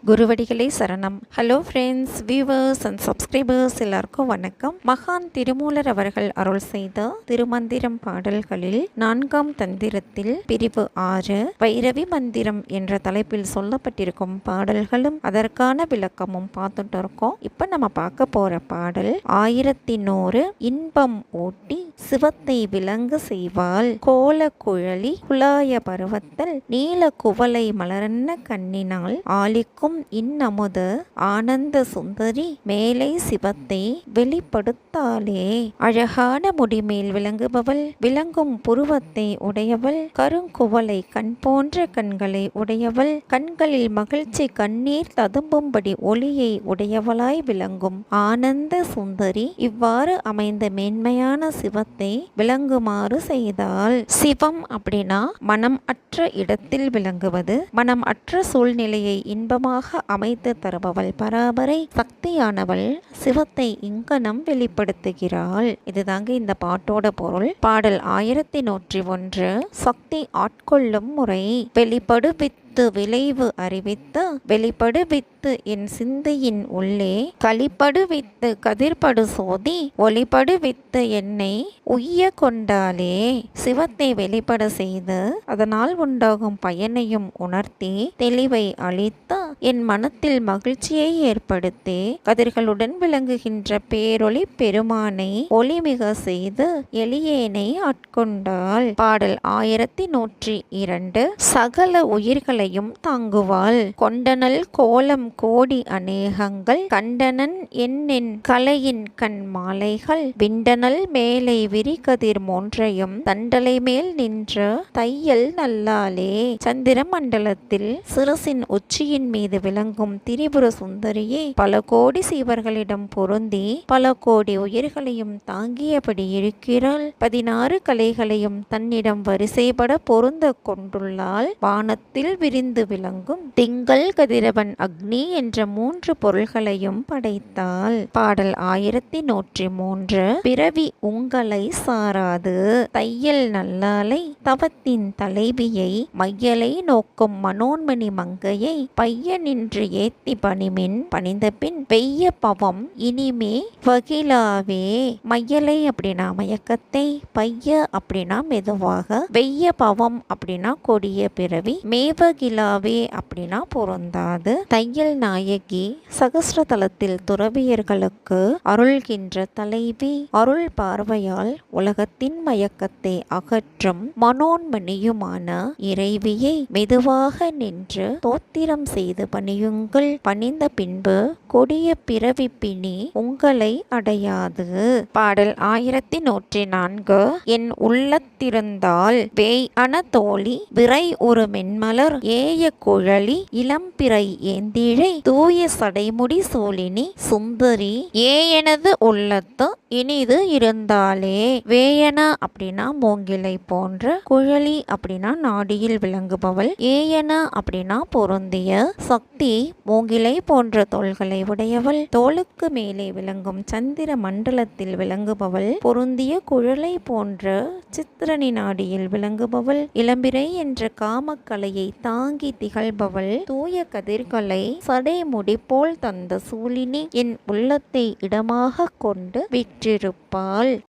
குருவடிகளே சரணம். Hello friends, viewers and subscribers எல்லாருக்கும் வணக்கம். மகான் திருமூலர் அவர்கள் அருள் செய்த திருமந்திரம் பாடல்களில் 4ஆம் தந்திரத்தில் பிரிவு 6 வைரவி மந்திரம் என்ற தலைப்பில் சொல்லப்பட்டிருக்கும் பாடல்களும் அதற்கான விளக்கமும் பார்த்துட்டு இருக்கோம். இப்ப நம்ம பார்க்க போற பாடல் 1001 இன்பம் ஊட்டி சிவத்தை விளங்க செய்வாள் கோல குழலி குழாய பருவத்தல் நீல குவளை மலரன்ன கண்ணினால் ஆலிக்கும் இன்னமுது ஆனந்த சுந்தரி மேலை சிவத்தை வெளிப்படுத்தாளே. அழகான முடிமேல் விளங்குபவள், விளங்கும் புருவத்தை உடையவள், கருங்குவளை கண் போன்ற கண்களை உடையவள், கண்களில் மகிழ்ச்சி கண்ணீர் ததும்பும்படி ஒளியை உடையவளாய் விளங்கும் ஆனந்த சுந்தரி இவ்வாறு அமைந்த மேன்மையான சிவத்தை விளங்குமாறு செய்தாள். சிவம் அப்படின்னா மனம் அற்ற இடத்தில் விளங்குவது, மனம் அற்ற சூழ்நிலையை இன்பமாக அமைத்து தருபவள் பராபரை சக்தியானவள் சிவத்தை இங்கனம் வெளிப்படுத்துகிறாள். இதுதாங்க இந்த பாட்டோட பொருள். பாடல் 1101 சக்தி ஆட்கொள்ளும் முறை. வெளிப்படு விளைவு அறிவித்து வெளிப்படுவித்து என் சிந்தையின் உள்ளே களிப்படுவித்து கதிர்படு சோதி ஒளிப்படுவித்து என்னை உய்ய கொண்டாலே. சிவத்தை வெளிப்பட செய்து அதனால் உண்டாகும் பயனையும் உணர்த்தி தெளிவை அளித்து என் மனத்தில் மகிழ்ச்சியை ஏற்படுத்தி கதிர்களுடன் விளங்குகின்ற பேரொளி பெருமானை ஒளிமிக செய்து எளியேனை ஆட்கொண்டாள். பாடல் 1102 சகல உயிர்களை தாங்குவாள் கொண்டனல் கோலம் கோடி அநேகங்கள் கண்டனன் என்னென் கலையின் கண் மாலைகள் விண்டனல் மேலை விரிகதிர் மூன்றையும் தண்டலை மேல் நின்ற தையல் நல்லாலே. சந்திர மண்டலத்தில் சிரசின் உச்சியின் மீது விளங்கும் திரிபுர சுந்தரியே பல கோடி சீவர்களிடம் பொருந்தி பல கோடி உயிர்களையும் தாங்கியபடி இருக்கிறாள். 16 கலைகளையும் தன்னிடம் வரிசைப்பட பொருந்த கொண்டுள்ளாள். வானத்தில் விரிந்து விளங்கும் திங்கள் கதிரவன் அக்னி என்ற 3 பொருள்களையும் படைத்தாள். பாடல் 1103 பிறவி உங்களை சாராது தையல் நல்லாலை தவத்தின் தலைவியை மையலை நோக்கும் மனோன்மணி மங்கையை பைய நின்று ஏத்தி பணிமின் பணிந்த பின் வெய்ய பவம் இனிமே வகிலாவே. மையலை அப்படின்னா மயக்கத்தை, பைய அப்படின்னா மெதுவாக, வெய்ய பவம் அப்படின்னா கொடிய பிறவி, மேவகிலாவே அப்படின்னா பொருந்தாது. தையல் நாயகி சகஸ்ரதலத்தில் துறவியர்களுக்கு அருள்கின்ற தலைவி, அருள் பார்வையால் உலகத்தின் மயக்கத்தை அகற்றும் மனோன்மணியுமான இறைவியை மெதுவாக நின்று தோத்திரம் செய்து பணியுங்கள். பணிந்த பின்பு கொடிய பிறவி பிணி உங்களை அடையாது. பாடல் 1104 என் உள்ளத்திருந்தால் வேய் அன தோழி விரை ஒரு மென்மலர் ஏய குழலி இளம்பிறை ஏந்திழை தூய சடைமுடி சோழினி சுந்தரி ஏயனது உள்ளத்து இனிது இருந்தாலே. வேயன அப்படின்னா மூங்கிலை போன்ற, குழலி அப்படின்னா நாடியில் விளங்குபவள், ஏயன அப்படின்னா பொருந்திய சக்தி மூங்கிலை போன்ற தோள்களை உடையவள், தோளுக்கு மேலே விளங்கும் சந்திர மண்டலத்தில் விளங்குபவள், பொருந்திய குழலை போன்ற சித்திரணி நாடியில் விளங்குபவள், இளம்பிறை என்ற காமக்கலையை தாங்கி திகழ்பவள், தூய கதிர்களை சடைமுடி போல் தந்த சூழினி என் உள்ளத்தை இடமாக கொண்டு விற்றிருப்பாள்.